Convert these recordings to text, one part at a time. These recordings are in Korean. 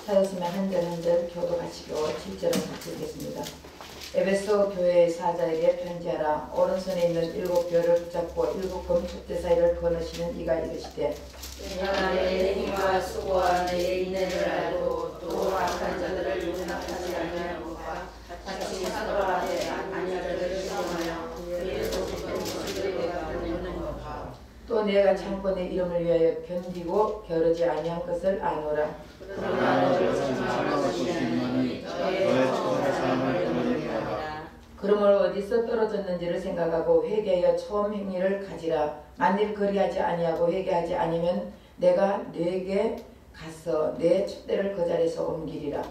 찾았으면 한 절 한 절 교도 가시고 7절은 같이 읽겠습니다. 에베소 교회의 사자에게 편지하라. 오른손에 있는 7별을 붙잡고 7 금축대 사이를 거느시는 이가 이르시되 내가 내 힘과 수고와 내 인내를 알고 또 악한 자들을 용납하지 아니하고가 같이 서로 앞에 악한 자들을 시험하여 그에서 기쁜 모습을 갚는 것과 또 내가 참고 내 이름을 위하여 견디고 게으르지 아니한 것을 아노라. 그러나 너를 정하는 것이 아니니 너의 처음의 삶을 돌리라. 그러므로 어디서 떨어졌는지를 생각하고 회개하여 처음 행위를 가지라. 만일 그리하지 아니하고 회개하지 아니면 내가 네게 가서 내 촛대를 그 자리에서 옮기리라.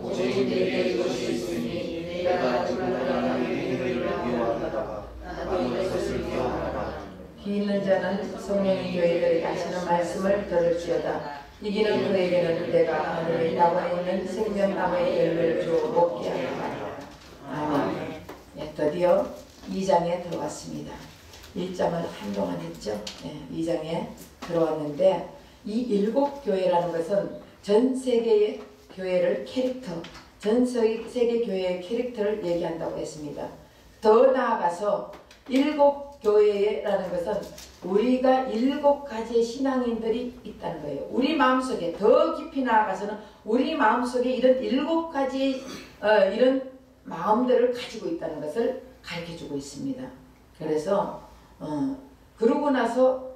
오직 내게 이것이 있으니 내가 불안한 행위를 미워하다가 나도 이것을 미워하라. 기 있는 자는 성령의 교회들에게 하시는 말씀을 들을지어다. 이기는 그에게는 내가 하늘의 나무에 있는 생명나무의 열매를 주어 먹게 하리라. 아멘. 예, 드디어 2장에 들어왔습니다. 1장을 한동안 했죠. 예, 2장에 들어왔는데 이 7교회라는 것은 전 세계의 교회를 캐릭터, 전 세계 교회의 캐릭터를 얘기한다고 했습니다. 더 나아가서 7교회라는 것은 우리가 7가지의 신앙인들이 있다는 거예요. 우리 마음속에 더 깊이 나아가서는 우리 마음속에 이런 7가지 이런 마음들을 가지고 있다는 것을 가르쳐주고 있습니다. 그래서 그러고 나서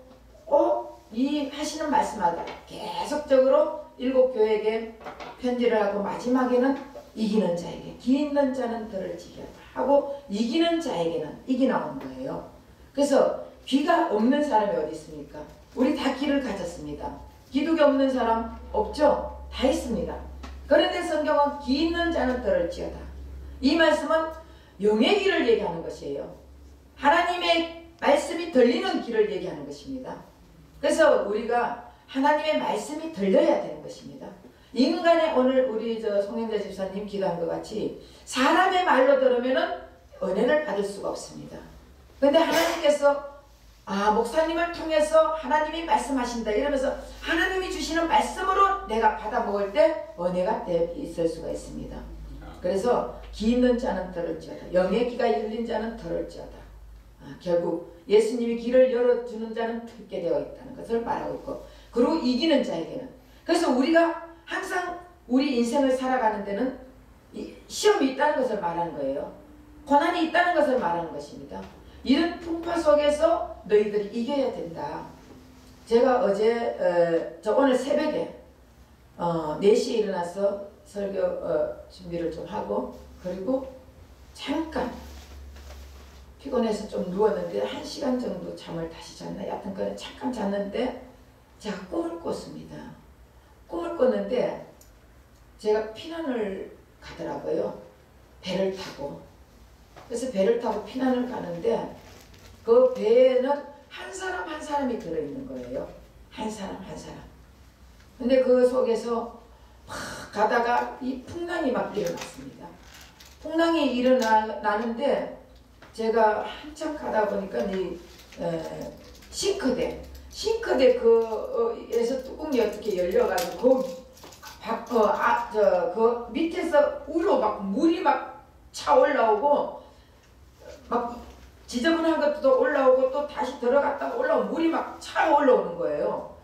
이 하시는 말씀마다 계속적으로 7교회에게 편지를 하고 마지막에는 이기는 자에게 기 있는 자는 들을지어다 하고 이기는 자에게는 이기 나온 거예요. 그래서 귀가 없는 사람이 어디 있습니까? 우리 다 귀를 가졌습니다. 기독이 없는 사람 없죠? 다 있습니다. 그런데 성경은 기 있는 자는 들을지어다. 이 말씀은 영의 귀를 얘기하는 것이에요. 하나님의 말씀이 들리는 귀를 얘기하는 것입니다. 그래서 우리가 하나님의 말씀이 들려야 되는 것입니다. 인간의 오늘 우리 송영자 집사님 기도한 것 같이 사람의 말로 들으면 은혜를 받을 수가 없습니다. 그런데 하나님께서 목사님을 통해서 하나님이 말씀하신다 이러면서 하나님이 주시는 말씀으로 내가 받아 먹을 때 은혜가 있을 수가 있습니다. 그래서 기 있는 자는 들을지어다. 영의 귀가 열린 자는 들을지어다. 결국 예수님이 길을 열어주는 자는 듣게 되어 있다는 것을 말하고 있고, 그리고 이기는 자에게는, 그래서 우리가 항상 우리 인생을 살아가는 데는 시험이 있다는 것을 말하는 거예요. 고난이 있다는 것을 말하는 것입니다. 이런 풍파 속에서 너희들이 이겨야 된다. 제가 어제 오늘 새벽에 4시에 일어나서 설교 준비를 좀 하고, 그리고 잠깐 피곤해서 좀 누웠는데 1시간 정도 잠을 다시 잤나? 여하튼 그냥 잠깐 잤는데 제가 꿈을 꿨습니다. 꿈을 꿨는데 제가 피난을 가더라고요. 배를 타고. 그래서 배를 타고 피난을 가는데 그 배에는 한 사람 한 사람이 들어있는 거예요. 한 사람 한 사람. 근데 그 속에서 막 가다가 이 풍랑이 막 일어났습니다. 풍랑이 일어나는데 제가 한참 가다 보니까 이 싱크대 그에서 뚜껑이 어떻게 열려가지고 그 밑에서 위로 막 물이 막 차 올라오고 막 지저분한 것도 올라오고 또 다시 들어갔다가 올라오고 물이 막 차 올라오는 거예요.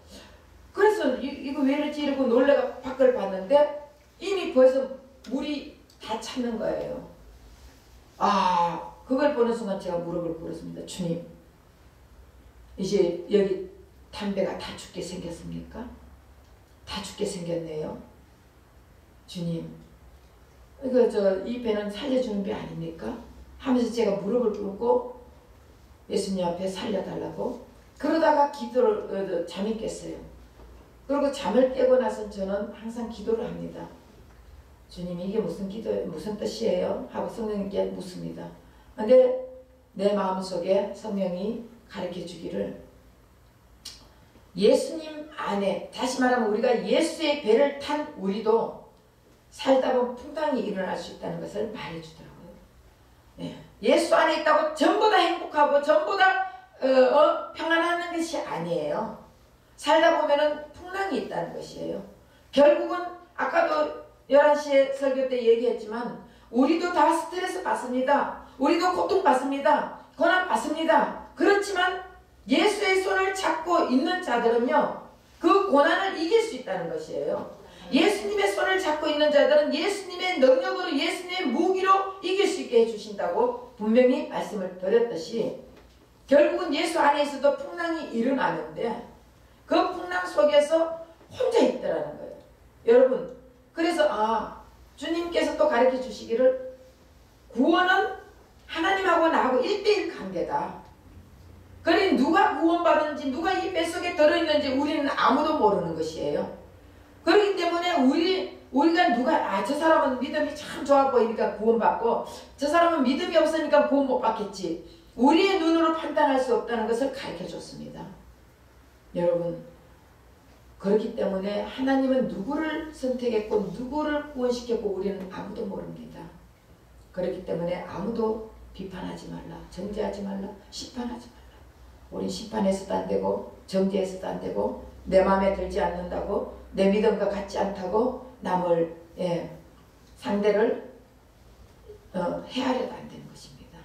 그래서 이거 왜 이러지 이러고 놀래가 밖을 봤는데 이미 벌써 물이 다 찼는 거예요. 그걸 보는 순간 제가 무릎을 꿇었습니다. 주님, 이제 여기 담배가 다 죽게 생겼습니까? 다 죽게 생겼네요. 주님, 이 배는 살려주는 배 아닙니까? 하면서 제가 무릎을 꿇고 예수님 앞에 살려달라고. 그러다가 잠이 깼어요. 그리고 잠을 깨고 나서 저는 항상 기도를 합니다. 주님, 이게 무슨 뜻이에요? 하고 성령님께 묻습니다. 근데 내 마음속에 성령이 가르쳐 주기를, 예수님 안에, 다시 말하면 우리가 예수의 배를 탄 우리도 살다 보면 풍랑이 일어날 수 있다는 것을 말해주더라고요. 예수 안에 있다고 전부 다 행복하고 전부 다 평안한 것이 아니에요. 살다 보면은 풍랑이 있다는 것이에요. 결국은 아까 아까도 11시에 설교 때 얘기했지만 우리도 다 스트레스 받습니다. 우리도 고통 받습니다. 고난 받습니다. 그렇지만 예수의 손을 잡고 있는 자들은요, 그 고난을 이길 수 있다는 것이에요. 예수님의 손을 잡고 있는 자들은 예수님의 능력으로, 예수님의 무기로 이길 수 있게 해주신다고 분명히 말씀을 드렸듯이, 결국은 예수 안에서도 풍랑이 일어나는데 그 풍랑 속에서 혼자 있더라는 거예요. 여러분, 그래서 주님께서 또 가르쳐 주시기를 구원은 하나님하고 나하고 1대1 관계다. 그러니 누가 구원받은지, 누가 이 뱃속에 들어있는지 우리는 아무도 모르는 것이에요. 그렇기 때문에 우리가 누가 저 사람은 믿음이 참 좋아 보이니까 구원받고 저 사람은 믿음이 없으니까 구원 못 받겠지, 우리의 눈으로 판단할 수 없다는 것을 가르쳐 줬습니다. 여러분, 그렇기 때문에 하나님은 누구를 선택했고 누구를 구원시켰고 우리는 아무도 모릅니다. 그렇기 때문에 아무도 비판하지 말라, 정죄하지 말라, 심판하지 말라. 우린 심판해서도 안 되고 정죄해서도 안 되고 내 마음에 들지 않는다고, 내 믿음과 같지 않다고 남을 상대를 헤아려도 안 되는 것입니다.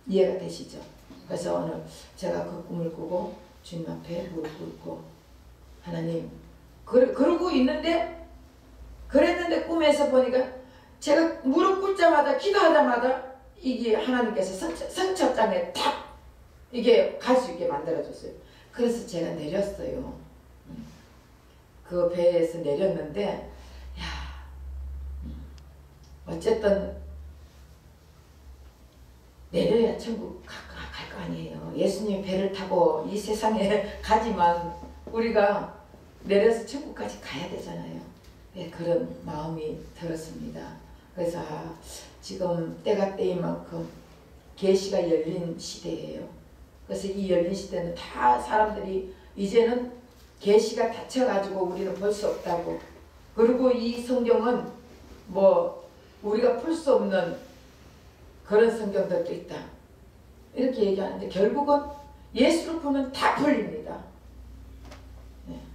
이해가 되시죠? 그래서 오늘 제가 그 꿈을 꾸고 주님 앞에 무릎 꿇고 하나님, 그러고 있는데, 그랬는데 꿈에서 보니까 제가 무릎 꿇자마자, 기도하자마자 이게 하나님께서 선착장에 탁 이게 갈 수 있게 만들어줬어요. 그래서 제가 내렸어요. 그 배에서 내렸는데, 어쨌든 내려야 천국 갈 거 아니에요. 예수님이 배를 타고 이 세상에 가지만 우리가 내려서 천국까지 가야 되잖아요. 네, 그런 마음이 들었습니다. 그래서 지금 때가 때인 만큼 계시가 열린 시대예요. 그래서 이 열린 시대는 다 사람들이 이제는 계시가 닫혀가지고 우리는 볼 수 없다고, 그리고 이 성경은 뭐 우리가 풀 수 없는 그런 성경들도 있다, 이렇게 얘기하는데 결국은 예수를 보면 다 풀립니다.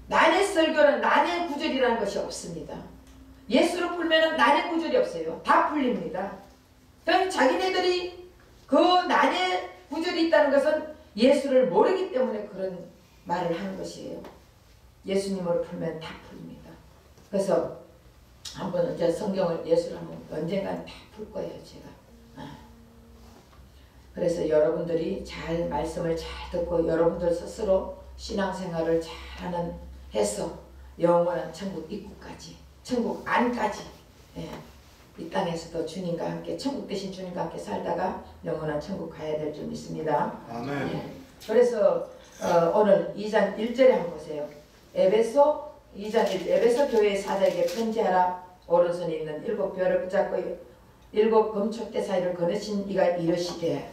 난의 설교는 난의 구절이라는 것이 없습니다. 예수를 풀면 난의 구절이 없어요. 다 풀립니다. 그러니까 자기네들이 그 난의 구절이 있다는 것은 예수를 모르기 때문에 그런 말을 하는 것이에요. 예수님으로 풀면 다 풀립니다. 그래서 한번 이제 성경을, 예수를 한번 언젠간 다 풀 거예요, 제가. 그래서 여러분들이 잘 말씀을 잘 듣고 여러분들 스스로 신앙생활을 잘하는 해서 영원한 천국 입구까지, 천국 안까지, 이 땅에서도 주님과 함께, 천국 대신 주님과 함께 살다가 영원한 천국 가야 될 줄 믿습니다. 아멘. 그래서 오늘 2장 1절에 한번 보세요. 에베소 2장 1절, 에베소 교회의 사자에게 편지하라. 오른손에 있는 7별을 붙잡고 7 금촉대 사이를 거느신 이가 이르시되.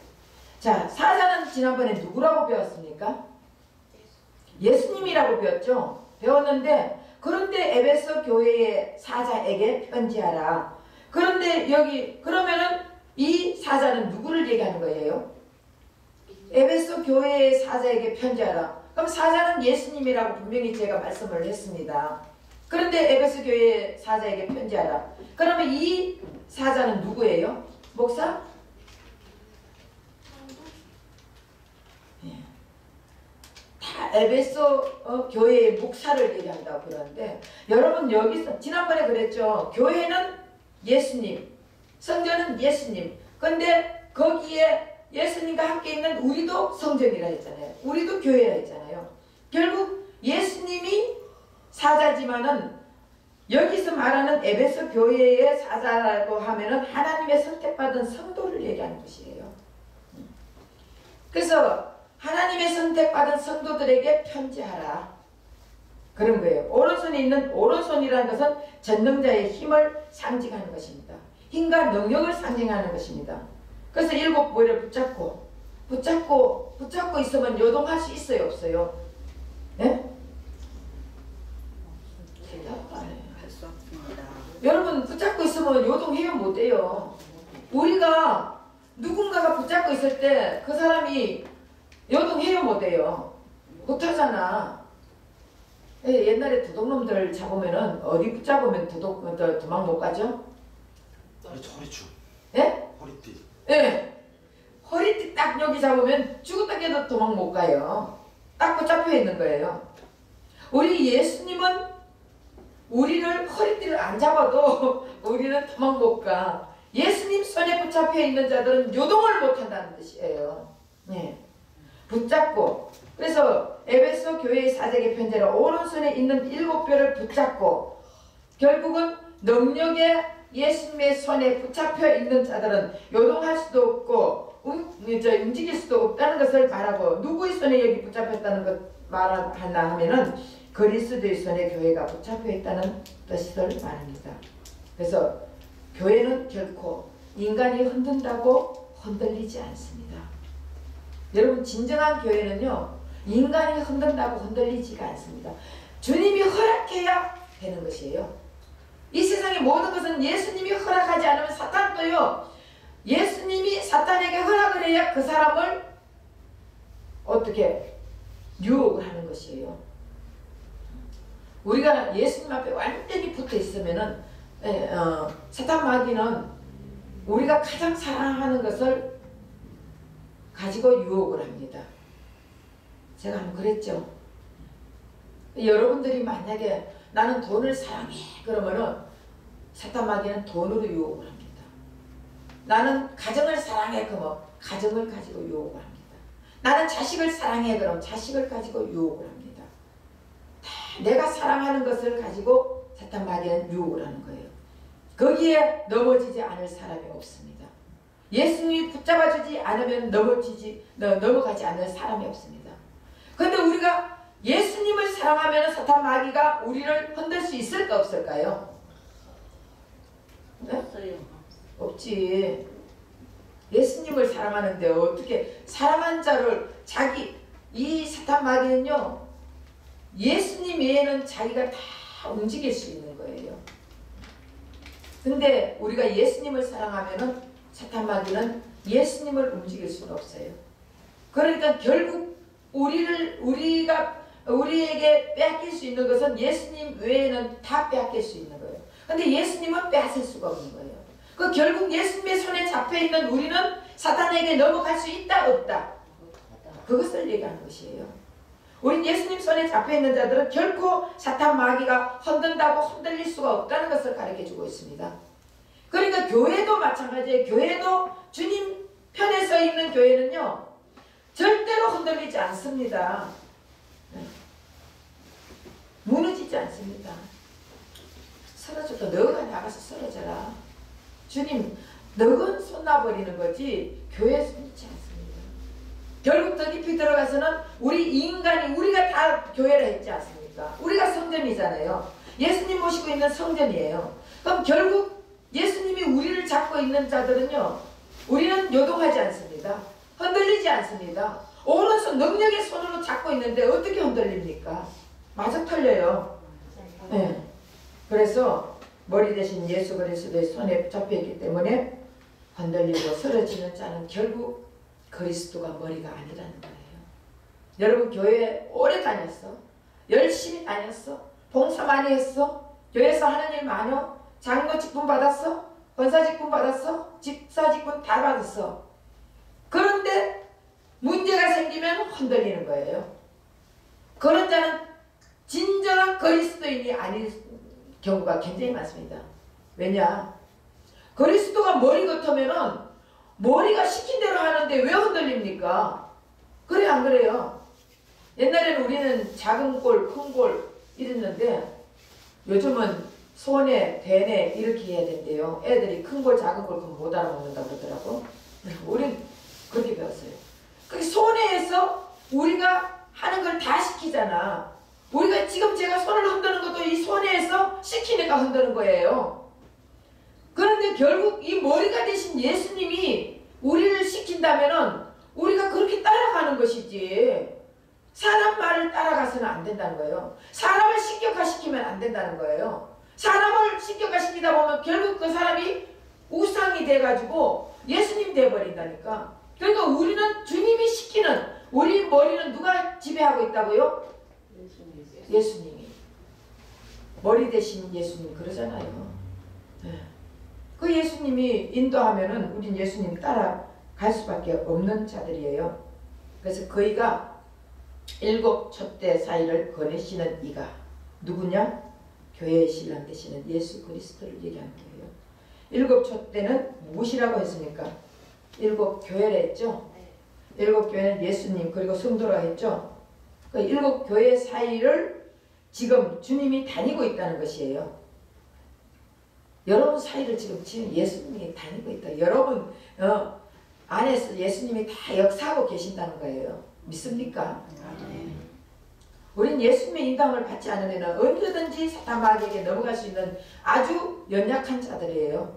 자, 사자는 지난번에 누구라고 배웠습니까? 예수님이라고 배웠는데, 그런데 에베소 교회의 사자에게 편지하라. 그런데 여기 그러면은 이 사자는 누구를 얘기하는 거예요? 에베소 교회의 사자에게 편지하라. 그럼 사자는 예수님이라고 분명히 제가 말씀을 했습니다. 그런데 에베소 교회의 사자에게 편지하라. 그러면 이 사자는 누구예요? 목사? 다 에베소 교회의 목사를 얘기한다고 그러는데, 여러분 여기서 지난번에 그랬죠. 교회는 예수님, 성전은 예수님. 근데 거기에 예수님과 함께 있는 우리도 성전이라 했잖아요. 우리도 교회라 했잖아요. 결국 예수님이 사자지만은 여기서 말하는 에베소 교회의 사자라고 하면은 하나님의 선택받은 성도를 얘기하는 것이에요. 그래서 하나님의 선택받은 성도들에게 편지하라, 그런 거예요. 오른손에 있는, 오른손이라는 것은 전능자의 힘을 상징하는 것입니다. 힘과 능력을 상징하는 것입니다. 그래서 7 부위를 붙잡고 있으면 요동할 수 있어요, 없어요? 예? 대답 안 해요. 할 수 없습니다. 여러분, 붙잡고 있으면 요동해요, 못해요? 우리가 누군가가 붙잡고 있을 때 그 사람이 요동해요, 못해요? 못하잖아. 옛날에 도둑놈들 잡으면은 어디 붙잡으면 도망 못 가죠? 허리춤. 예? 허리띠. 예. 허리띠 딱 여기 잡으면 죽었다 깨도 도망 못 가요. 딱 붙잡혀 있는 거예요. 우리 예수님은 우리를 허리띠를 안 잡아도 우리는 도망 못 가. 예수님 손에 붙잡혀 있는 자들은 요동을 못 한다는 뜻이에요. 예. 붙잡고, 그래서 에베소 교회의 사제계 편지로 오른손에 있는 7뼈를 붙잡고, 결국은 능력에 예수님의 손에 붙잡혀 있는 자들은 요동할 수도 없고 움직일 수도 없다는 것을 말하고, 누구의 손에 여기 붙잡혔다는 것 말하나 하면은 그리스도의 손에 교회가 붙잡혀 있다는 뜻을 말합니다. 그래서 교회는 결코 인간이 흔든다고 흔들리지 않습니다. 여러분, 진정한 교회는요, 인간이 흔든다고 흔들리지가 않습니다. 주님이 허락해야 되는 것이에요. 이 세상의 모든 것은 예수님이 허락하지 않으면 사탄도요, 예수님이 사탄에게 허락을 해야 그 사람을 어떻게 유혹을 하는 것이에요. 우리가 예수님 앞에 완전히 붙어 있으면은 사탄 마귀는 우리가 가장 사랑하는 것을 가지고 유혹을 합니다. 제가 한번 그랬죠. 여러분들이 만약에 나는 돈을 사랑해 그러면은 사탄 마귀는 돈으로 유혹을 합니다. 나는 가정을 사랑해 그러면 가정을 가지고 유혹을 합니다. 나는 자식을 사랑해 그러면 자식을 가지고 유혹을 합니다. 다 내가 사랑하는 것을 가지고 사탄 마귀는 유혹을 하는 거예요. 거기에 넘어지지 않을 사람이 없습니다. 예수님이 붙잡아주지 않으면 넘어가지 않을 사람이 없습니다. 그런데 우리가 예수님을 사랑하면 사탄 마귀가 우리를 흔들 수 있을까 없을까요? 네? 없지. 예수님을 사랑하는데 어떻게 사랑한 자를 이 사탄 마귀는요, 예수님 외에는 자기가 다 움직일 수 있는 거예요. 근데 우리가 예수님을 사랑하면은 사탄 마귀는 예수님을 움직일 수는 없어요. 그러니까 결국 우리에게 빼앗길 수 있는 것은 예수님 외에는 다 빼앗길 수 있는 거예요. 근데 예수님은 빼앗을 수가 없는 거예요. 그 결국 예수님의 손에 잡혀있는 우리는 사탄에게 넘어갈 수 있다 없다, 그것을 얘기하는 것이에요. 우린 예수님 손에 잡혀있는 자들은 결코 사탄 마귀가 흔든다고 흔들릴 수가 없다는 것을 가르쳐주고 있습니다. 그러니까 교회도 마찬가지예요. 교회도 주님 편에 서 있는 교회는요, 절대로 흔들리지 않습니다. 무너지지 않습니다. 쓰러져도 너가 나가서 쓰러져라. 주님, 너건 쏟아버리는 거지 교회에 숨지 않습니다. 결국 더 깊이 들어가서는 우리가 다 교회를 했지 않습니까? 우리가 성전이잖아요. 예수님 모시고 있는 성전이에요. 그럼 결국 예수님이 우리를 잡고 있는 자들은요, 우리는 요동하지 않습니다. 흔들리지 않습니다. 오른손 능력의 손으로 잡고 있는데 어떻게 흔들립니까? 마저 털려요. 네. 그래서 머리 대신 예수 그리스도의 손에 잡혀있기 때문에 흔들리고 쓰러지는 자는 결국 그리스도가 머리가 아니라는 거예요. 여러분, 교회 오래 다녔어? 열심히 다녔어? 봉사 많이 했어? 교회에서 하는 일 많어? 장로 직분 받았어? 권사 직분 받았어? 집사 직분 다 받았어. 그런데 문제가 생기면 흔들리는 거예요. 그런 자는 진정한 그리스도인이 아닌 경우가 굉장히 많습니다. 왜냐? 그리스도가 머리 같으면은 머리가 시킨 대로 하는데 왜 흔들립니까? 그래 안 그래요? 옛날에는 우리는 작은 골, 큰 골 이랬는데 요즘은 손에, 대뇌 이렇게 해야 된대요. 애들이 큰 골, 작은 골 그럼 못 알아먹는다고 그러더라고. 우린 그렇게 배웠어요. 그 손해에서 우리가 하는 걸 다 시키잖아. 우리가 지금 제가 손을 흔드는 것도 이 손해에서 시키니까 흔드는 거예요. 그런데 결국 이 머리가 되신 예수님이 우리를 시킨다면은 우리가 그렇게 따라가는 것이지, 사람 말을 따라가서는 안 된다는 거예요. 사람을 신격화시키면 안 된다는 거예요. 사람을 신격화시키다 보면 결국 그 사람이 우상이 돼가지고 예수님 돼버린다니까. 그러니까 우리는 주님이 시키는, 우리 머리는 누가 지배하고 있다고요? 예수님이. 머리 대신 예수님 그러잖아요. 그 예수님이 인도하면은 우린 예수님 따라갈 수밖에 없는 자들이에요. 그래서 그이가 7 촛대 사이를 거내시는 이가 누구냐? 교회의 신랑 되시는 예수 그리스도를 얘기하는 거예요. 7 촛대는 무엇이라고 했습니까? 7 교회라 했죠? 7 교회는 예수님 그리고 성도라 했죠? 그 7 교회 사이를 지금 주님이 다니고 있다는 것이에요. 여러분 사이를 지금 예수님이 다니고 있다. 여러분 안에서 예수님이 다 역사하고 계신다는 거예요. 믿습니까? 우린 예수님의 인도함을 받지 않으면 언제든지 사탄 마귀에게 넘어갈 수 있는 아주 연약한 자들이에요.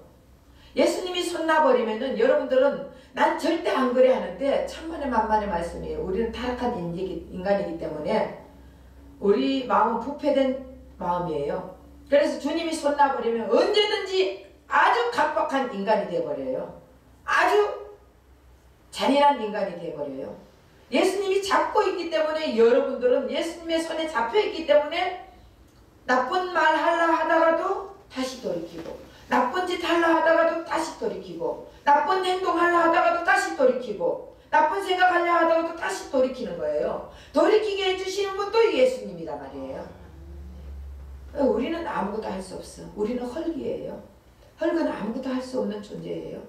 예수님이 손 놔버리면은 여러분들은 난 절대 안 그래 하는데 천만의 만만의 말씀이에요. 우리는 타락한 인간이기 때문에 우리 마음은 부패된 마음이에요. 그래서 주님이 손 놔버리면 언제든지 아주 각박한 인간이 되어버려요. 아주 잔인한 인간이 되어버려요. 예수님이 잡고 있기 때문에 여러분들은 예수님의 손에 잡혀있기 때문에 나쁜 말 하려 하다가도 다시 돌이키고 나쁜 짓 하려 하다가도 다시 돌이키고 나쁜 행동 하려 하다가도 다시 돌이키고 나쁜 생각 하려 하다가도 다시 돌이키는 거예요. 돌이키게 해주시는 분도 예수님이란 말이에요. 우리는 아무것도 할 수 없어. 우리는 헐기예요. 헐은 아무것도 할 수 없는 존재예요.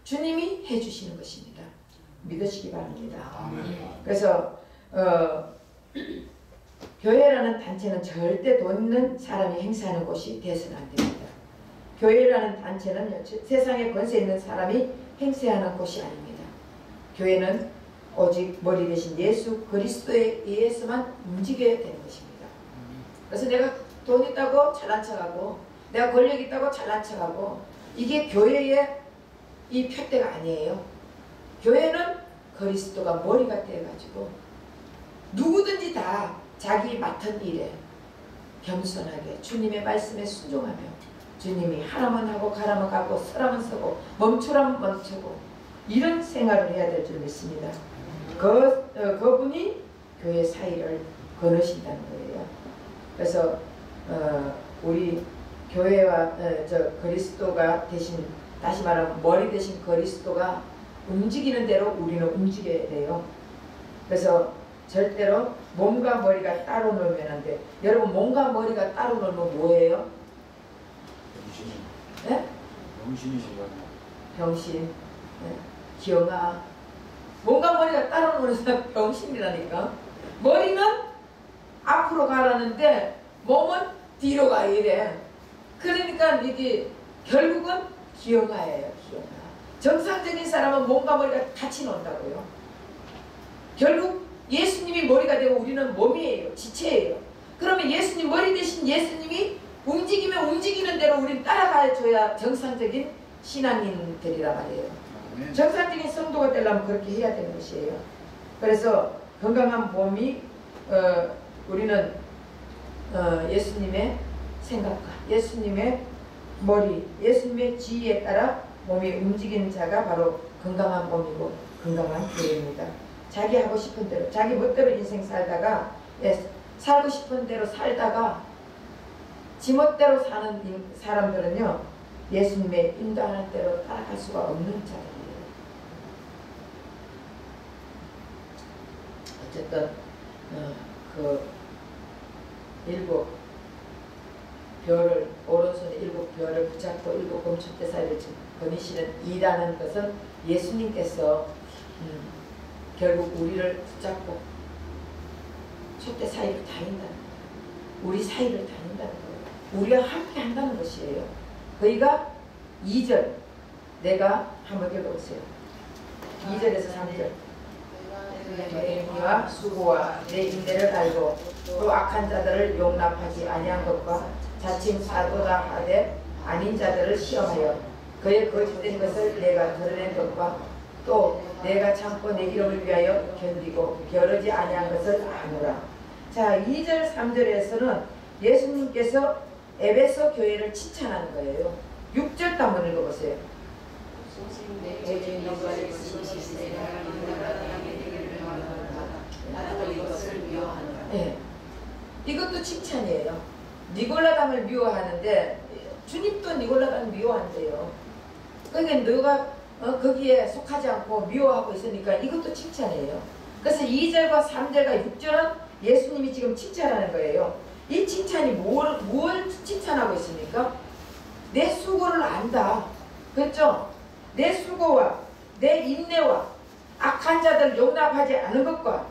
주님이 해주시는 것입니다. 믿으시기 바랍니다. 그래서 교회라는 단체는 절대 돈 있는 사람이 행사하는 곳이 되어서는 안 됩니다. 교회라는 단체는 세상에 권세 있는 사람이 행세하는 곳이 아닙니다. 교회는 오직 머리 대신 예수 그리스도에 의해서만 움직여야 되는 것입니다. 그래서 내가 돈 있다고 잘난 척하고 내가 권력 있다고 잘난 척하고 이게 교회의 이 표대가 아니에요. 교회는 그리스도가 머리가 되어가지고 누구든지 다 자기 맡은 일에 겸손하게 주님의 말씀에 순종하며 주님이 하라면 하고 가라면 가고 서라면 서고 멈추라면 멈추고 이런 생활을 해야 될 줄 믿습니다. 그분이 교회 사이를 거느신다는 거예요. 그래서 우리 교회와 그리스도가 대신 다시 말하면 머리 대신 그리스도가 움직이는 대로 우리는 움직여야 돼요. 그래서 절대로 몸과 머리가 따로 놀면 안 돼. 여러분 몸과 머리가 따로 놀면 뭐예요? 네? 병신이시라고. 병신, 네. 기영아. 몸과 머리가 따로 노는 사람 병신이라니까. 머리는 앞으로 가라는데 몸은 뒤로 가 이래. 그러니까 이게 결국은 기영아예요. 기영아. 정상적인 사람은 몸과 머리가 같이 논다고요. 결국 예수님이 머리가 되고 우리는 몸이에요. 지체예요. 그러면 예수님 머리 대신 예수님이 움직이면 움직이는 대로 우리는 따라가줘야 정상적인 신앙인들이라 말이에요. 정상적인 성도가 되려면 그렇게 해야 되는 것이에요. 그래서 건강한 몸이 우리는 예수님의 생각과 예수님의 머리, 예수님의 지혜에 따라 몸이 움직이는 자가 바로 건강한 몸이고 건강한 교회입니다. 자기 하고 싶은 대로 자기 멋대로 인생 살다가 살고 싶은 대로 살다가 지멋대로 사는 사람들은요 예수님의 인도하는 대로 따라갈 수가 없는 자들이에요. 어쨌든 그 7 별을 오른손에 7 별을 붙잡고 7 검촛대 사이를 거니시는 이라는 것은 예수님께서 결국 우리를 붙잡고 촛대 사이를 다닌다는 거예요. 우리 사이를 다닌다는 거예요. 우리와 함께 한다는 것이에요. 그러니까 2절 내가 한번 읽어보세요. 2절에서 3절 내 행위와 수고와 내 인내를 알고 또 악한 자들을 용납하지 아니한 것과 자칭 사도다 하되 아닌 자들을 시험하여 그의 거짓된 것을 내가 드러낸 것과 또 내가 참고 내 이름을 위하여 견디고 겨루지 아니한 것을 아노라. 자 2절 3절에서는 예수님께서 에베소 교회를 칭찬하는 거예요. 6절도 한번 읽어보세요. 네. 이것도 칭찬이에요. 니골라당을 미워하는데 주님도 니골라당을 미워한대요. 그러니까 너가 거기에 속하지 않고 미워하고 있으니까 이것도 칭찬이에요. 그래서 2절과 3절과 6절은 예수님이 지금 칭찬하는 거예요. 이 칭찬이 뭘 칭찬하고 있습니까? 내 수고를 안다. 그렇죠? 내 수고와 내 인내와 악한 자들을 용납하지 않은 것과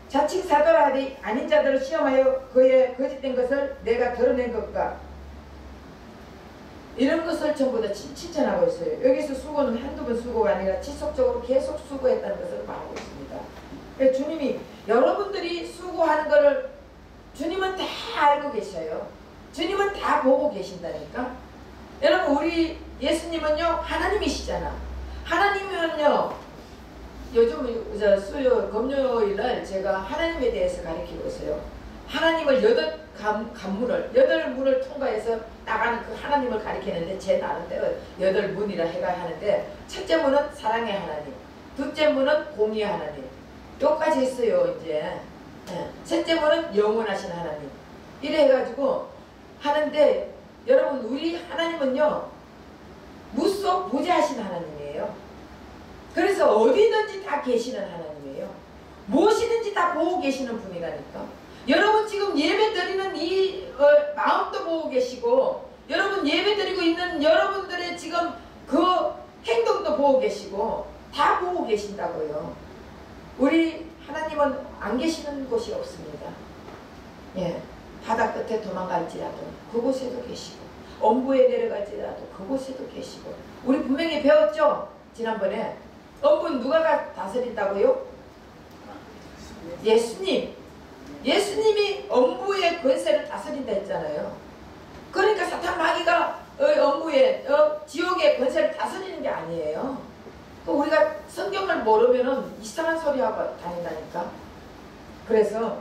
자칭 사도라 아닌 자들을 시험하여 그의 거짓된 것을 내가 드러낸 것과 이런 것을 전부 다 칭찬하고 있어요. 여기서 수고는 한두 번 수고가 아니라 지속적으로 계속 수고했다는 것을 말하고 있습니다. 그래서 주님이 여러분들이 수고하는 것을 주님은 다 알고 계셔요. 주님은 다 보고 계신다니까. 여러분 우리 예수님은요 하나님이시잖아. 하나님은요 요즘 금요일날 제가 하나님에 대해서 가르치고 있어요. 하나님을 8문을 통과해서 나가는 그 하나님을 가리키는데 제 나름대로 8문이라 해가 하는데 첫째 문은 사랑의 하나님, 둘째 문은 공의의 하나님, 여기까지 했어요 이제. 셋째 문은 영원하신 하나님. 이래 해가지고 하는데 여러분 우리 하나님은요 무속 부재하신 하나님이에요. 그래서 어디든지 다 계시는 하나님이에요. 무엇이든지 다 보고 계시는 분이라니까. 여러분 지금 예배 드리는 이 마음도 보고 계시고 여러분 예배 드리고 있는 여러분들의 지금 그 행동도 보고 계시고 다 보고 계신다고요. 우리 하나님은 안 계시는 곳이 없습니다. 예, 바다 끝에 도망갈지라도 그곳에도 계시고 엄부에 내려갈지라도 그곳에도 계시고 우리 분명히 배웠죠? 지난번에 엄부는 누가 다스린다고요? 예수님. 예수님이 엄부의 권세를 다스린다 했잖아요. 그러니까 사탄 마귀가 엄부의 지옥의 권세를 다스리는 게 아니에요. 우리가 성경을 모르면은 이상한 소리 하고 다닌다니까. 그래서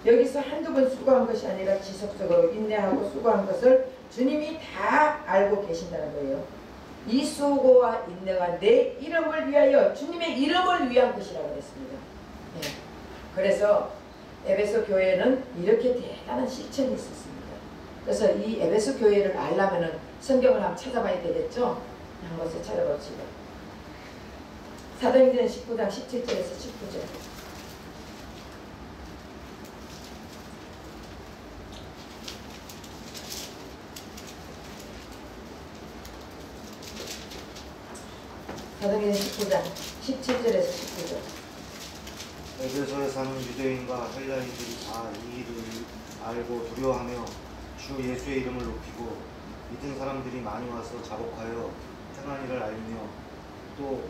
여기서 한두 번 수고한 것이 아니라 지속적으로 인내하고 수고한 것을 주님이 다 알고 계신다는 거예요. 이 수고와 인내가 내 이름을 위하여 주님의 이름을 위한 것이라고 그랬습니다. 예. 그래서 에베소 교회는 이렇게 대단한 실천이 있었습니다. 그래서 이 에베소 교회를 알려면 성경을 한번 찾아봐야 되겠죠? 한 곳에 찾아봅시다. 사도행전 19장 17절에서 19절. 사도행전 19장 17절에서 19절. 에베소에 사는 유대인과 헬라인들이 다 이 일을 알고 두려워하며 주 예수의 이름을 높이고 믿은 사람들이 많이 와서 자복하여 행한 일을 알리며 또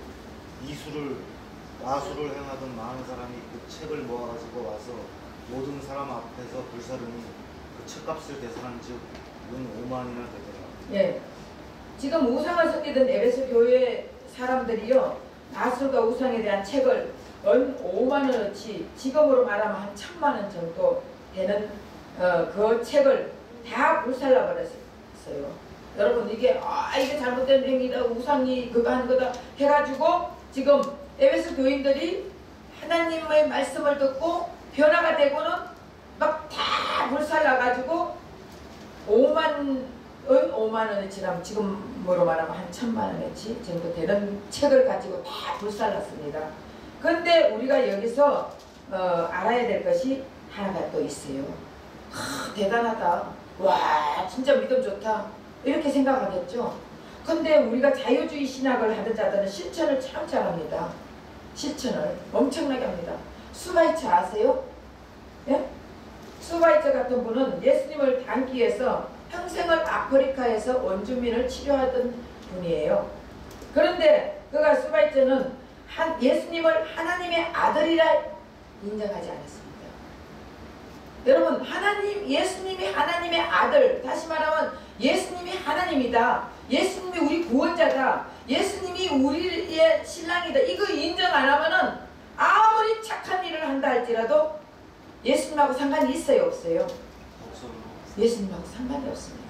나수를 행하던 많은 사람이 그 책을 모아가지고 와서 모든 사람 앞에서 불사르니 그 책값을 계산한 즉 은 5만이나 되더라. 예. 지금 우상을 섬기던 에베소 교회 사람들이요 나술과 우상에 대한 책을 5만원어치 지금으로 말하면 한 1000만원 정도 되는 그 책을 다 불살라 버렸어요. 여러분 이게 이게 잘못된 행위다 우상이 그거 하는 거다 해가지고 지금 에베소 교인들이 하나님의 말씀을 듣고 변화가 되고는 막 다 불살라가지고 5만원이 지나면 지금으로 말하면 한 1000만원어치 정도 되는 책을 가지고 다 불살랐습니다. 그런데 우리가 여기서 알아야 될 것이 하나가 또 있어요. 대단하다. 와 진짜 믿음 좋다. 이렇게 생각하겠죠. 근데 우리가 자유주의 신학을 하는 자들은 실천을 참 잘합니다. 실천을 엄청나게 합니다. 수바이처 아세요? 예? 수바이처 같은 분은 예수님을 닮기 위해서 평생을 아프리카에서 원주민을 치료하던 분이에요. 그런데 그가 수바이처는 예수님을 하나님의 아들이라 인정하지 않았습니다. 여러분 예수님이 하나님의 아들, 다시 말하면 예수님이 하나님이다. 예수님이 우리 구원자다. 예수님이 우리의 신랑이다. 이거 인정 안 하면은 아무리 착한 일을 한다 할지라도 예수님하고 상관이 있어요, 없어요? 예수님하고 상관이 없습니다.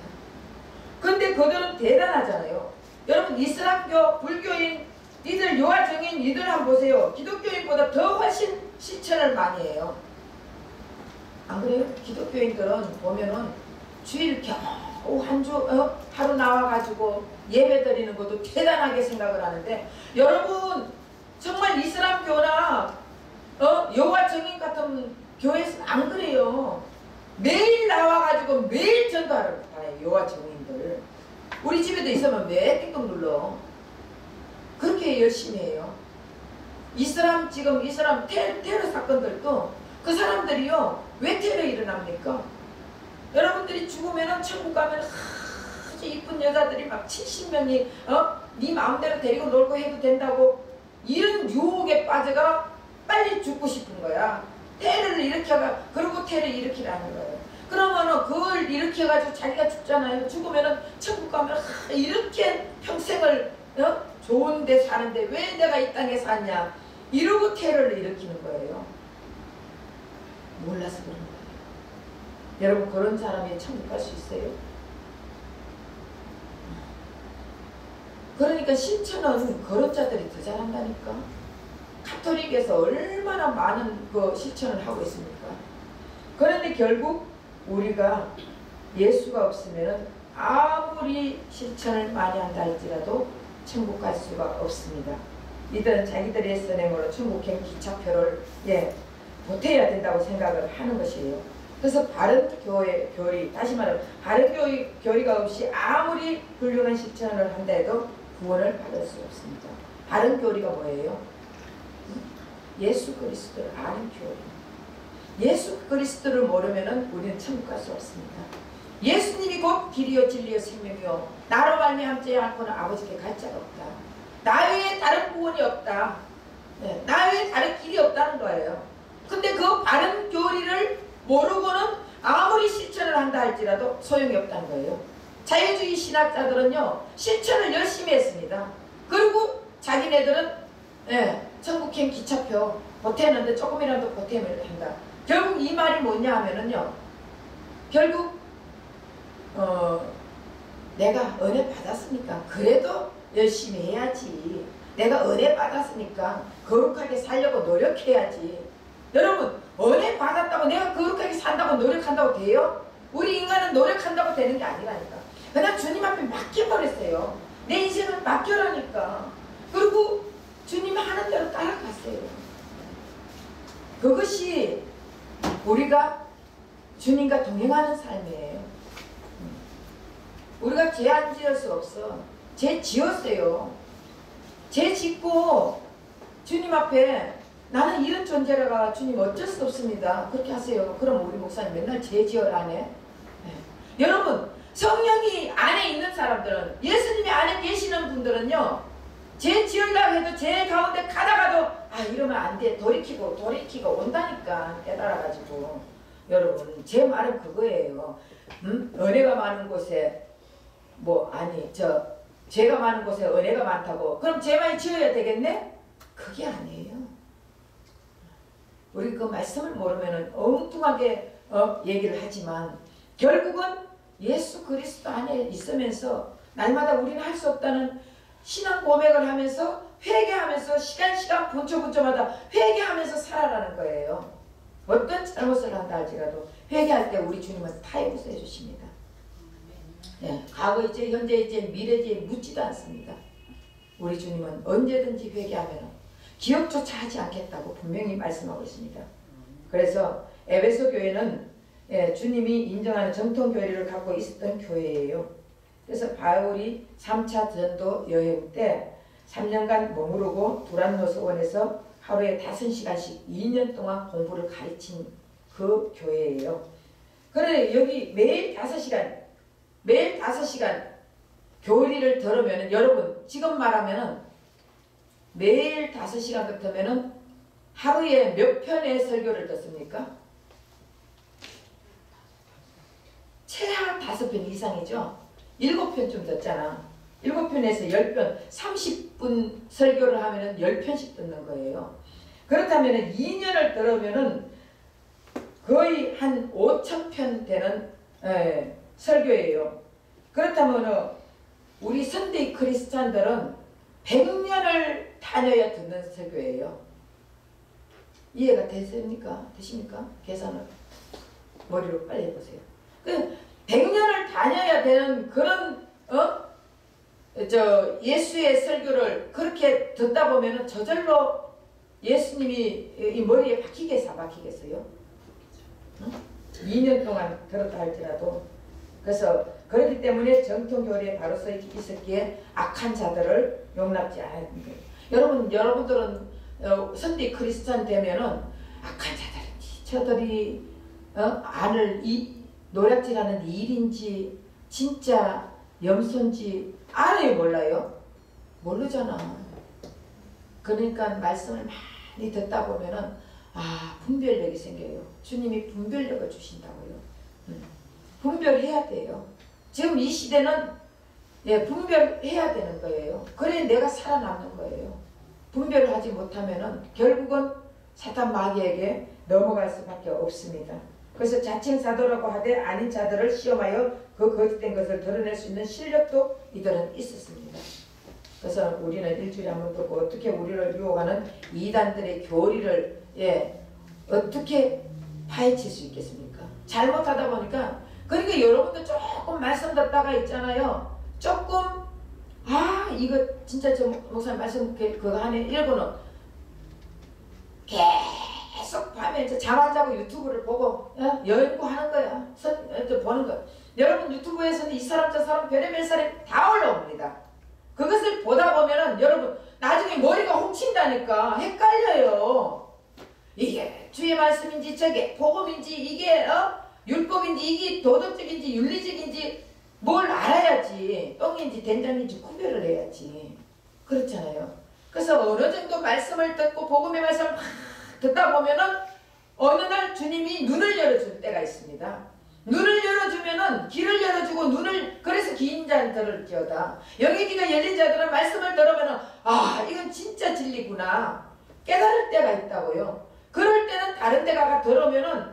근데 그들은 대단하잖아요. 여러분 이슬람교, 불교인, 이들 요하정인 이들 한번 보세요. 기독교인보다 더 훨씬 실천을 많이 해요. 안 그래요? 기독교인들은 보면은 주일 겨우 한 주 하루 나와가지고 예배 드리는 것도 대단하게 생각을 하는데, 여러분 정말 이슬람 교나 여호와 증인 같은 교회에서는 안 그래요. 매일 나와가지고 매일 전도하러 가요. 여호와 증인들 우리 집에도 있으면 왜 띵동 눌러. 그렇게 열심히 해요. 지금 이슬람 테러 사건들도 그 사람들이요 왜 테러 일어납니까? 여러분들이 죽으면은 천국 가면 아주 이쁜 여자들이 막 70명이 네 마음대로 데리고 놀고 해도 된다고 이런 유혹에 빠져가 빨리 죽고 싶은 거야. 테러를 일으켜가 그리고 테러를 일으키라는 거예요. 그러면은 그걸 일으켜가지고 자기가 죽잖아요. 죽으면은 천국 가면 이렇게 평생을 좋은 데 사는데 왜 내가 이 땅에 사냐 이러고 테러를 일으키는 거예요. 몰라서 그런 거예요. 여러분 그런 사람이 천국 갈 수 있어요? 그러니까 실천은 그런 자들이 더 잘한다니까. 가톨릭에서 얼마나 많은 실천을 하고 있습니까? 그런데 결국 우리가 예수가 없으면 아무리 실천을 많이 한다 할지라도 천국 갈 수가 없습니다. 이들은 자기들의 선행으로 천국행 기차표를 보태야 된다고 생각을 하는 것이에요. 그래서 바른 교리, 다시 말하면 바른 교리가 없이 아무리 훌륭한 실천을 한다 해도 구원을 받을 수 없습니다. 바른 교리가 뭐예요? 예수 그리스도를 아는 교리. 예수 그리스도를 모르면 우리는 천국 갈 수 없습니다. 예수님이 곧 길이요 진리요 생명이요 나로 말미암지 않고는 아버지께 갈 자가 없다. 나 외에 다른 구원이 없다. 나 외에 다른 길이 없다는 거예요. 근데 그 바른 교리를 모르고는 아무리 실천을 한다 할지라도 소용이 없다는 거예요. 자유주의 신학자들은요 실천을 열심히 했습니다. 그리고 자기네들은 천국행 기차표 보태는데 조금이라도 보탬을 한다. 결국 이 말이 뭐냐 하면은요 결국 내가 은혜 받았으니까 그래도 열심히 해야지. 내가 은혜 받았으니까 거룩하게 살려고 노력해야지. 여러분 은혜 받았다고 내가 거룩하게 산다고 노력한다고 돼요? 우리 인간은 노력한다고 되는 게 아니라니까. 그냥 주님 앞에 맡겨버렸어요. 내 인생을 맡겨라니까. 그리고 주님이 하는 대로 따라갔어요. 그것이 우리가 주님과 동행하는 삶이에요. 우리가 죄 안 지을 수 없어. 죄 지었어요. 죄 짓고 주님 앞에 나는 이런 존재라가 주님 어쩔 수 없습니다. 그렇게 하세요. 그럼 우리 목사님 맨날 죄 지어라네. 여러분 성령이 안에 있는 사람들은 예수님이 안에 계시는 분들은요 죄 지으려고 해도 죄 가운데 가다가도 이러면 안 돼. 돌이키고 온다니까 깨달아가지고. 여러분 제 말은 그거예요. 은혜가 많은 곳에 죄가 많은 곳에 은혜가 많다고 그럼 죄 많이 지어야 되겠네? 그게 아니에요. 우리 그 말씀을 모르면 엉뚱하게 얘기를 하지만 결국은 예수 그리스도 안에 있으면서 날마다 우리는 할 수 없다는 신앙 고백을 하면서 회개하면서 시간 분초마다 회개하면서 살아라는 거예요. 어떤 잘못을 한다 할지라도 회개할 때 우리 주님은 다 용서해 주십니다. 과거이제 현재이제 미래이제 묻지도 않습니다. 우리 주님은 언제든지 회개하면 기억조차 하지 않겠다고 분명히 말씀하고 있습니다. 그래서 에베소 교회는 주님이 인정하는 정통교리를 갖고 있었던 교회예요. 그래서 바울이 3차 전도 여행 때 3년간 머무르고 두란노스원에서 하루에 5시간씩 2년 동안 공부를 가르친 그 교회예요. 그런데 여기 매일 5시간 교리를 들으면 여러분 지금 말하면은 매일 5시간 같으면은 하루에 몇 편의 설교를 듣습니까? 최하 5편 이상이죠. 7편쯤 듣잖아. 7편에서 10편 30분 설교를 하면은 10편씩 듣는 거예요. 그렇다면 2년을 들으면은 거의 한 5,000편 되는 설교예요. 그렇다면 우리 선대위 크리스찬들은 100년을 다녀야 듣는 설교예요. 이해가 되십니까? 계산을 머리로 빨리 해보세요. 100년을 다녀야 되는 그런 예수의 설교를 그렇게 듣다 보면은 저절로 예수님이 이 머리에 박히겠어요? 2년 동안 들었다 할지라도. 그래서 그렇기 때문에 정통교리에 바로 써 있었기에 악한 자들을 용납지 않는 거예요. 여러분들은 선대 크리스찬 되면은 악한 자들인지 저들이 노략질하는 일인지 진짜 염소인지 알아요, 몰라요? 모르잖아. 그러니까 말씀을 많이 듣다 보면은 분별력이 생겨요. 주님이 분별력을 주신다고요. 분별해야 돼요. 지금 이 시대는 분별해야 되는 거예요. 그래 내가 살아남는 거예요. 분별을 하지 못하면은 결국은 사탄 마귀에게 넘어갈 수밖에 없습니다. 그래서 자칭 사도라고 하되 아닌 자들을 시험하여 그 거짓된 것을 드러낼 수 있는 실력도 이들은 있었습니다. 그래서 우리는 일주일에 한 번 듣고 어떻게 우리를 유혹하는 이단들의 교리를 어떻게 파헤칠 수 있겠습니까? 잘못하다 보니까. 그러니까 여러분도 조금 말씀 듣다가 있잖아요. 조금 이거 진짜 저 목사님 말씀 그거 안에 읽어놓은 계속 밤에 잠 안 자고 유튜브를 보고 연구하는 거야. 보는 거야. 여러분 유튜브에서는 이 사람 저 사람 별의별 사람이 다 올라옵니다. 그것을 보다 보면은 여러분 나중에 머리가 훔친다니까 헷갈려요. 이게 주의 말씀인지 저게 복음인지 이게 율법인지 이게 도덕적인지 윤리적인지 뭘 알아야지. 똥인지 된장인지 구별을 해야지. 그렇잖아요. 그래서 어느 정도 말씀을 듣고 복음의 말씀을 막 듣다 보면은 어느 날 주님이 눈을 열어줄 때가 있습니다. 눈을 열어주면은 길을 열어주고 그래서 긴 자는 들을지어다. 영의 귀가 열린 자들은 말씀을 들으면은 이건 진짜 진리구나 깨달을 때가 있다고요. 그럴 때는 다른 데 가가 들으면은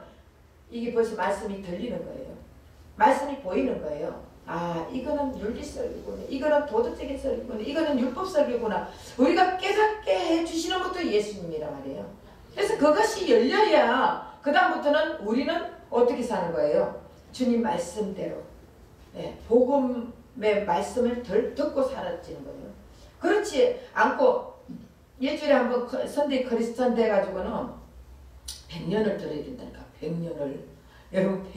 이게 벌써 말씀이 들리는 거예요. 말씀이 보이는 거예요. 이거는 윤리설교구나. 이거는 도덕적인 설교구나. 이거는 율법설교구나. 우리가 깨닫게 해주시는 것도 예수님이란 말이에요. 그래서 그것이 열려야 그 다음부터는 우리는 어떻게 사는 거예요? 주님 말씀대로 복음의 말씀을 듣고 살아지는 거예요. 그렇지 않고 일주일에 한 번 선대 크리스찬 돼가지고는 100년을 들어야 된다니까. 100년을. 여러분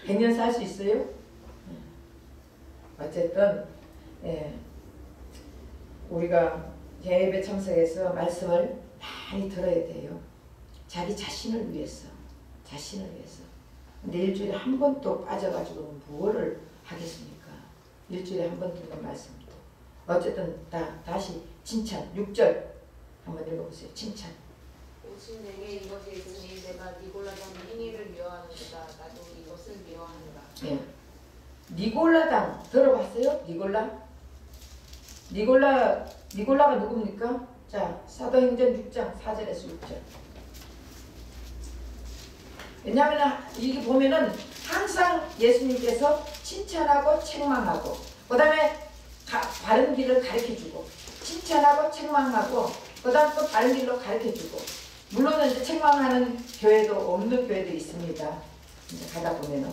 100년 살 수 있어요? 어쨌든 우리가 예배 참석해서 말씀을 많이 들어야 돼요. 자기 자신을 위해서. 근데 일주일에 한 번 또 빠져가지고는 무엇을 하겠습니까? 일주일에 한 번 듣는 말씀도. 어쨌든 다시 칭찬 6절 한번 읽어보세요. 칭찬. 오직 내게 이것이 있으니 내가 니골라당 행위를 미워하는도다. 나도 이것을 미워하노라. 니골라당 들어봤어요? 니골라가 누굽니까? 자, 사도행전 6장 4절에서 6절. 왜냐하면 이게 보면은 항상 예수님께서 칭찬하고 책망하고 그 다음에 바른 길을 가르쳐주고 칭찬하고 책망하고 그 다음 또 바른 길로 가르쳐주고 물론 이제 책망하는 교회도 없는 교회도 있습니다. 이제 가다 보면은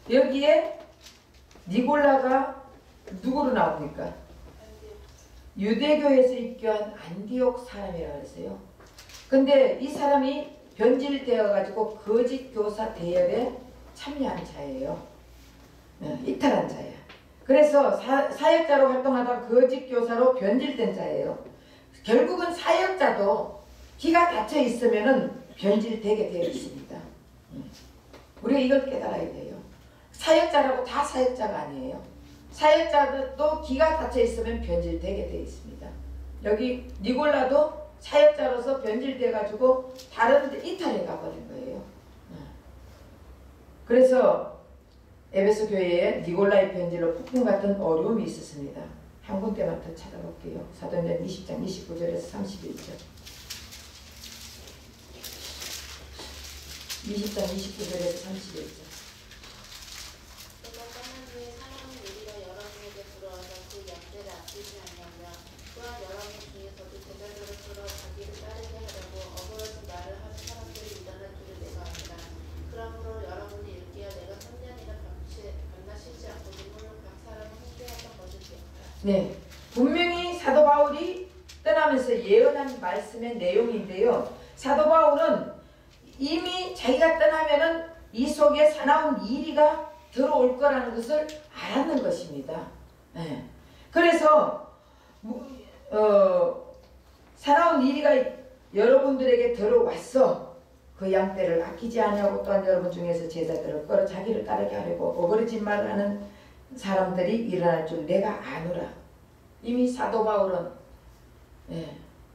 여기에 니골라가 누구로 나옵니까? 유대교에서 입교한 안디옥 사람이라고 했어요. 근데 이 사람이 변질되어 가지고 거짓 교사 대열에 참여한 자예요. 이탈한 자예요. 그래서 사역자로 활동하다가 거짓 교사로 변질된 자예요. 결국은 사역자도 기가 닫혀 있으면은 변질되게 되어 있습니다. 우리가 이걸 깨달아야 돼요. 사역자라고 다 사역자가 아니에요. 사역자도 기가 닫혀 있으면 변질되게 되어 있습니다. 여기 니골라도 사역자로서 변질돼 가지고 다른 데 이탈해 가버린 거예요. 그래서 에베소 교회에 니골라의 변질로 폭풍 같은 어려움이 있었습니다. 한 군데만 더 찾아볼게요. 사도행전 20장 29절에서 31절. 20장 29절에서 31절. 네, 분명히 사도 바울이 떠나면서 예언한 말씀의 내용인데요. 사도 바울은 이미 자기가 떠나면은 이 속에 사나운 이리가 들어올 거라는 것을 알았는 것입니다. 네. 그래서 사나운 이리가 여러분들에게 들어왔어. 그 양떼를 아끼지 아니하고 또한 여러분 중에서 제자들을 끌어 자기를 따르게 하려고 어그러진 말을 하는 사람들이 일어날 줄 내가 아노라. 이미 사도 바울은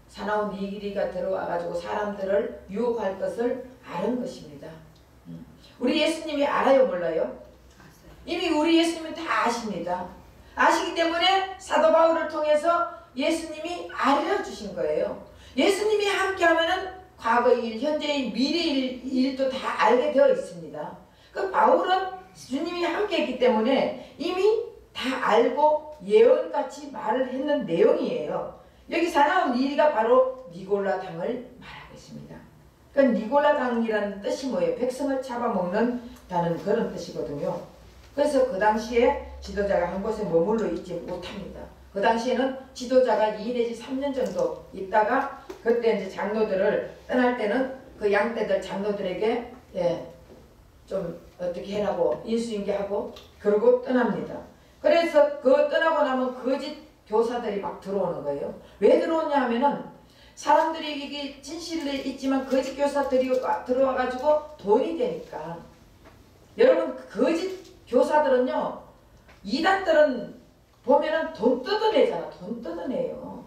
사나운 이리가 들어와가지고 사람들을 유혹할 것을 아는 것입니다. 우리 예수님이 알아요, 몰라요? 이미 우리 예수님은 다 아십니다. 아시기 때문에 사도 바울을 통해서 예수님이 알려주신 거예요. 예수님이 함께하면은 과거의 일, 현재의 미래의 일도 다 알게 되어 있습니다. 그 바울은 주님이 함께했기 때문에 이미 다 알고 예언같이 말을 했는 내용이에요. 여기 사나운 이리가 바로 니골라 당을 말하고 있습니다. 그 니골라 당이라는 뜻이 뭐예요? 백성을 잡아먹는다는 그런 뜻이거든요. 그래서 그 당시에 지도자가 한 곳에 머물러 있지 못합니다. 그 당시에는 지도자가 2 내지 3년 정도 있다가 그때 이제 장로들을 떠날 때는 그 양떼들 장로들에게 좀 어떻게 해라고 인수인계하고 그러고 떠납니다. 그래서 그 떠나고 나면 거짓 교사들이 막 들어오는 거예요. 왜 들어오냐 하면은 사람들이 이게 진실이 있지만 거짓 교사들이 들어와가지고 돈이 되니까. 여러분 거짓 교사들은요, 이단들은 보면은 돈 뜯어내잖아. 돈 뜯어내요.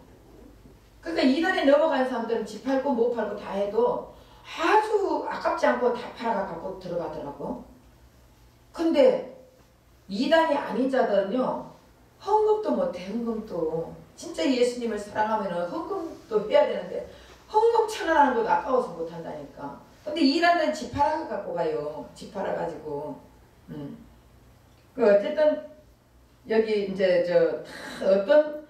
그러니까 이단에 넘어간 사람들은 집 팔고 못 팔고 다 해도 아주 아깝지 않고 다 팔아가 갖고 들어가더라고. 근데 이단이 아닌 자들은요, 헌금도 못해. 헌금도 진짜 예수님을 사랑하면 헌금도 해야 되는데 헌금 1,000원 하는 것도 아까워서 못한다니까. 근데 이단은 집 팔아가 갖고 가요. 집 팔아가지고. 어쨌든 여기 이제 어떤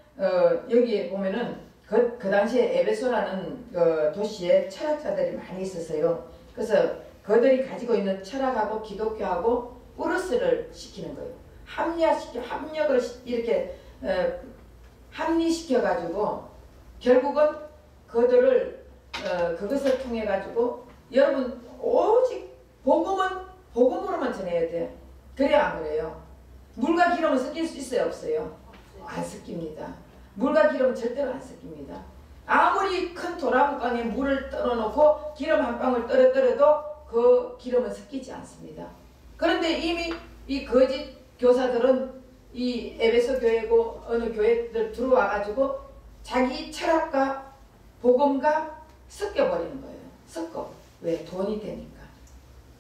여기 보면은 그 당시에 에베소라는 도시에 철학자들이 많이 있었어요. 그래서 그들이 가지고 있는 철학하고 기독교하고 플러스를 시키는 거예요. 합력을 이렇게 합리시켜 가지고 결국은 그들을 그것을 통해 가지고 여러분 오직 복음으로만 전해야 돼. 그래야 안 그래요? 물과 기름은 섞일 수 있어요, 없어요? 안 섞입니다. 물과 기름은 절대로 안 섞입니다. 아무리 큰 도라묵강에 물을 떨어놓고 기름 한 방울 떨어뜨려도 그 기름은 섞이지 않습니다. 그런데 이미 이 거짓 교사들은 이 에베소 교회고 어느 교회들 들어와가지고 자기 철학과 복음과 섞여버리는 거예요. 섞어. 왜? 돈이 되니까.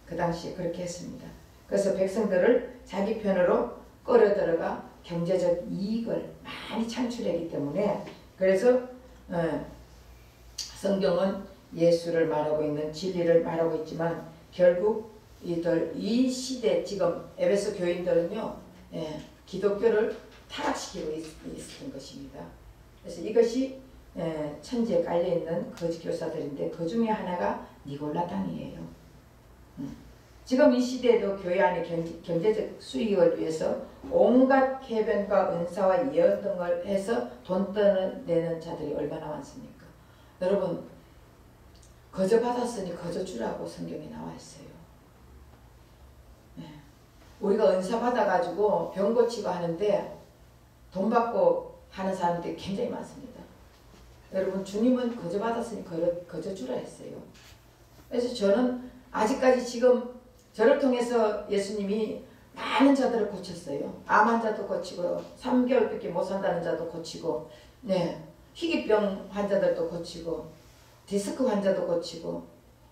그 당시에 그렇게 했습니다. 그래서 백성들을 자기 편으로 끌어들어가 경제적 이익을 많이 창출했기 때문에 그래서 성경은 예수를 말하고 있는 진리를 말하고 있지만 결국 이 시대 지금 에베소 교인들은요, 기독교를 타락시키고 있었던 것입니다. 그래서 이것이 천지에 깔려있는 거짓 교사들인데 그 중에 하나가 니골라당이에요. 지금 이 시대에도 교회 안의 경제적 수익을 위해서 온갖 해변과 은사와 예언 등을 해서 돈 떠내는 자들이 얼마나 많습니까? 여러분, 거저 받았으니 거저 주라고 성경에 나와 있어요. 우리가 은사 받아가지고 병 고치고 하는데 돈 받고 하는 사람들이 굉장히 많습니다. 여러분, 주님은 거저 받았으니 거저 주라 했어요. 그래서 저는 아직까지 지금 저를 통해서 예수님이 많은 자들을 고쳤어요. 암 환자도 고치고 3개월밖에 못 산다는 자도 고치고 희귀병 환자들도 고치고 디스크 환자도 고치고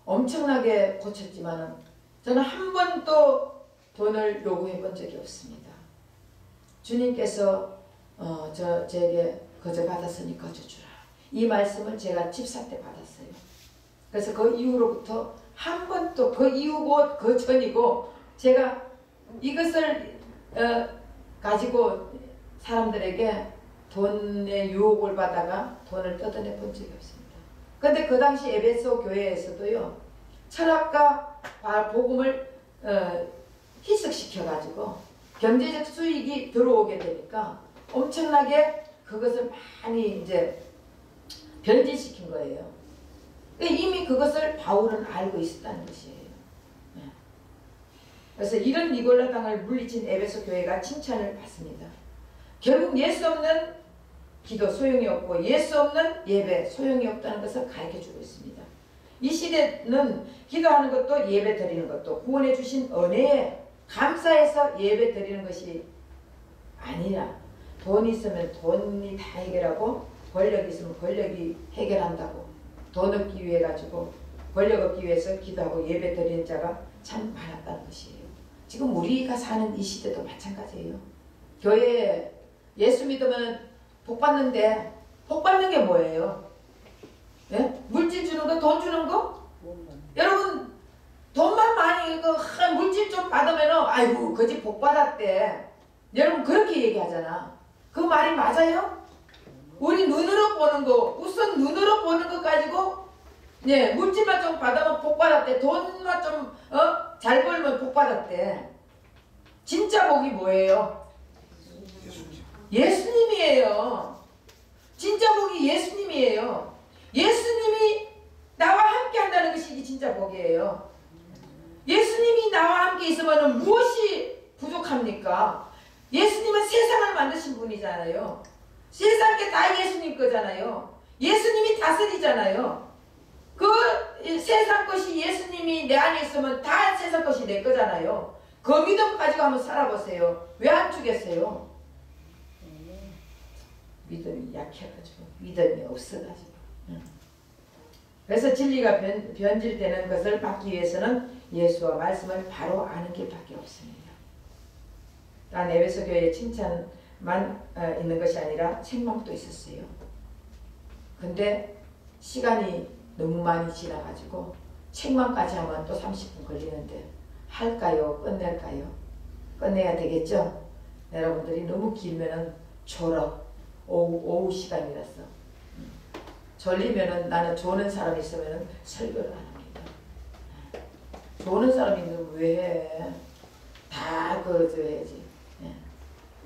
엄청나게 고쳤지만 저는 한 번도 돈을 요구해 본 적이 없습니다. 주님께서 저에게 거저 받았으니 거저 주라. 이 말씀을 제가 집사 때 받았어요. 그래서 그 이후로부터 한 번도 그 이후고 그 전이고 제가 이것을 가지고 사람들에게 돈의 유혹을 받다가 돈을 뜯어내 본 적이 없습니다. 그런데 그 당시 에베소 교회에서도요, 철학과 복음을 희석시켜 가지고 경제적 수익이 들어오게 되니까 엄청나게 그것을 많이 이제 변질시킨 거예요. 이미 그것을 바울은 알고 있었다는 것이에요. 그래서 이런 니골라당을 물리친 에베소 교회가 칭찬을 받습니다. 결국 예수 없는 기도 소용이 없고 예수 없는 예배 소용이 없다는 것을 가르쳐주고 있습니다. 이 시대는 기도하는 것도 예배 드리는 것도 구원해 주신 은혜에 감사해서 예배 드리는 것이 아니라 돈이 있으면 돈이 다 해결하고 권력이 있으면 권력이 해결한다고 돈 얻기 위해 가지고 권력 얻기 위해서 기도하고 예배 드리는 자가 참 많았다는 것이에요. 지금 우리가 사는 이 시대도 마찬가지예요. 교회에 예수 믿으면 복 받는데 복 받는 게 뭐예요? 예? 물질 주는 거, 돈 주는 거? 여러분 돈만 많이 물질 좀 받으면 아이고 그 집 복 받았대. 여러분 그렇게 얘기하잖아. 그 말이 맞아요? 우리 눈으로 보는 거, 우선 눈으로 보는 거 가지고 예, 물질만 좀 받으면 복 받았대. 돈만 좀 잘 벌면 복 받았대. 진짜 복이 뭐예요? 예수님이에요. 진짜 복이 예수님이에요. 예수님이 나와 함께 한다는 것이 진짜 복이에요. 예수님이 나와 함께 있으면 무엇이 부족합니까? 예수님은 세상을 만드신 분이잖아요. 세상 게 다 예수님 거잖아요. 예수님이 다스리잖아요. 그 세상 것이 예수님이 내 안에 있으면 다 세상 것이 내 거잖아요. 그 믿음 가지고 한번 살아보세요. 왜 안 주겠어요? 믿음이 약해가지고 믿음이 없어가지고. 그래서 진리가 변질되는 것을 막기 위해서는 예수와 말씀을 바로 아는 길밖에 없습니다. 단 에베소 교회의 칭찬만 있는 것이 아니라 책망도 있었어요. 근데 시간이 너무 많이 지나가지고 책망까지 하면 또 30분 걸리는데 할까요? 끝낼까요? 끝내야 되겠죠? 여러분들이 너무 길면은 졸업 오후 시간이라서 졸리면은 나는 조는 사람이 있으면은 설교를 안 합니다. 조는 사람이 있는데 왜 해? 다 그저 해야지.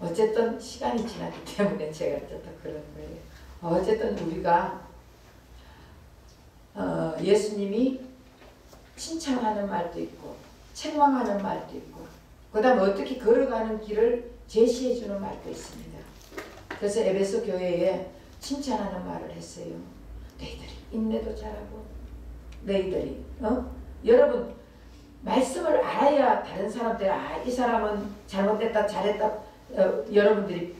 어쨌든 시간이 지났기 때문에 제가 또 그런 거예요. 어쨌든 우리가 예수님이 칭찬하는 말도 있고 책망하는 말도 있고 그 다음에 어떻게 걸어가는 길을 제시해주는 말도 있습니다. 그래서 에베소 교회에 칭찬하는 말을 했어요. 너희들이 인내도 잘하고 너희들이 여러분 말씀을 알아야 다른 사람들이 이 사람은 잘못됐다 잘했다 여러분들이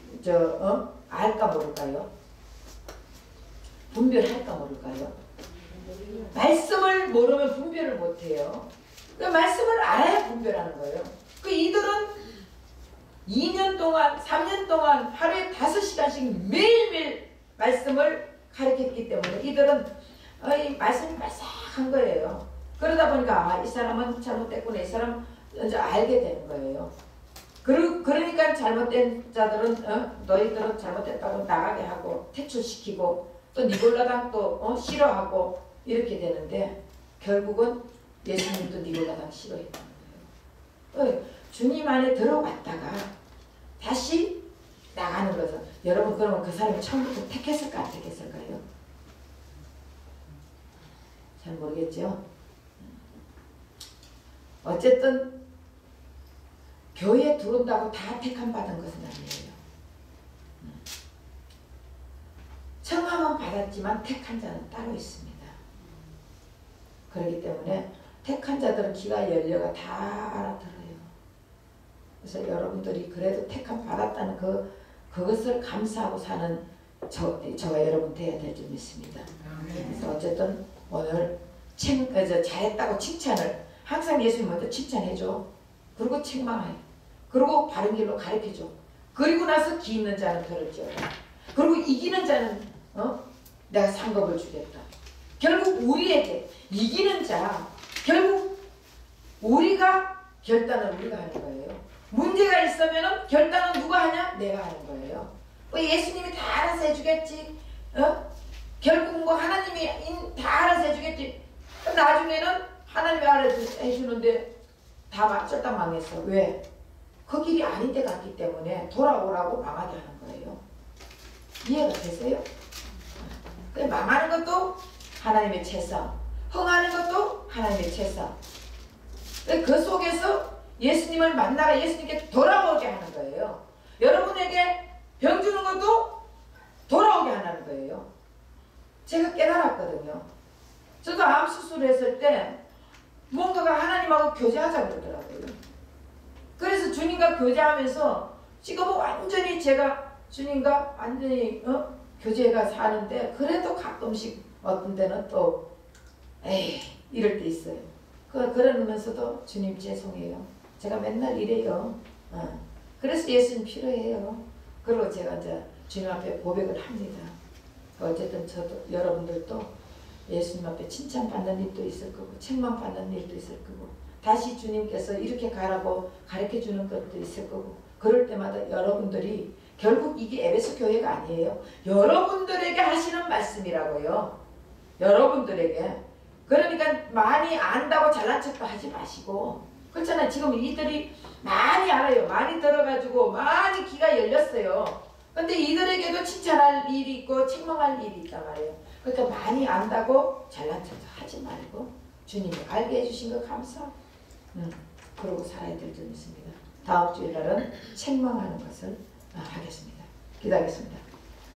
알까 모를까요? 분별할까 모를까요? 말씀을 모르면 분별을 못해요. 그 말씀을 알아야 분별하는 거예요. 그 이들은 2년 동안 3년 동안 하루에 5시간씩 매일매일 말씀을 가르쳤기 때문에 이들은 이 말씀이 말싹한 거예요. 그러다 보니까 이 사람은 잘못됐구나 이 사람 이제 알게 되는 거예요. 그러니까 잘못된 자들은 너희들은 잘못됐다고 나가게 하고 퇴출시키고 또 니골라당 또 싫어하고 이렇게 되는데 결국은 예수님도 니골라당 싫어했다는 거예요. 주님 안에 들어갔다가 다시 나가는 것은 여러분 그러면 그 사람이 처음부터 택했을까 안 택했을까요? 잘 모르겠죠? 어쨌든 교회에 들어온다고 다 택함 받은 것은 아니에요. 청함은 받았지만 택한 자는 따로 있습니다. 그렇기 때문에 택한 자들은 귀가 열려가 다 알아들어요. 그래서 여러분들이 그래도 택함 받았다는 그것을 감사하고 사는 저와 여러분 돼야 될 줄 믿습니다. 그래서 어쨌든 오늘 잘했다고 칭찬을 항상 예수님 먼저 칭찬해줘. 그리고 책망해. 그리고 바른 길로 가르쳐줘. 그리고 나서 기 있는 자는 들을지어다. 그리고 이기는 자는 내가 상급을 주겠다. 결국 우리에게 이기는 자, 결국 우리가 결단을 우리가 하는 거예요. 문제가 있으면 결단은 누가 하냐? 내가 하는 거예요. 뭐 예수님이 다 알아서 해주겠지. 결국 뭐 하나님이 다 알아서 해주겠지. 나중에는 하나님이 알아서 해주는데 다 쫄딱 망했어. 왜? 그 길이 아닌 데 갔기 때문에 돌아오라고 망하게 하는 거예요. 이해가 되세요? 망하는 것도 하나님의 채상, 흥하는 것도 하나님의 채상. 그 속에서 예수님을 만나라, 예수님께 돌아오게 하는 거예요. 여러분에게 병 주는 것도 돌아오게 하는 거예요. 제가 깨달았거든요. 저도 암 수술했을 때 뭔가가 하나님하고 교제하자 그러더라고요. 그래서 주님과 교제하면서 지금은 완전히 제가 주님과 완전히 교제가 사는데 그래도 가끔씩 어떤 데는 또 에이 이럴 때 있어요. 그러면서도 주님 죄송해요. 제가 맨날 이래요. 그래서 예수님 필요해요. 그리고 제가 이제 주님 앞에 고백을 합니다. 어쨌든 저도 여러분들도 예수님 앞에 칭찬받는 일도 있을 거고 책망받는 일도 있을 거고 다시 주님께서 이렇게 가라고 가르쳐주는 것도 있을 거고 그럴 때마다 여러분들이 결국 이게 에베소 교회가 아니에요. 여러분들에게 하시는 말씀이라고요. 여러분들에게. 그러니까 많이 안다고 잘난 척도 하지 마시고 그렇잖아요. 지금 이들이 많이 알아요. 많이 들어가지고 많이 귀가 열렸어요. 근데 이들에게도 칭찬할 일이 있고 책망할 일이 있단 말이에요. 그러니까 많이 안다고 잘난 척도 하지 말고 주님이 알게 해주신 거 감사. 그러고 살아야 될 점 있습니다. 다음 주일날은 책망하는 것을 하겠습니다. 기도하겠습니다.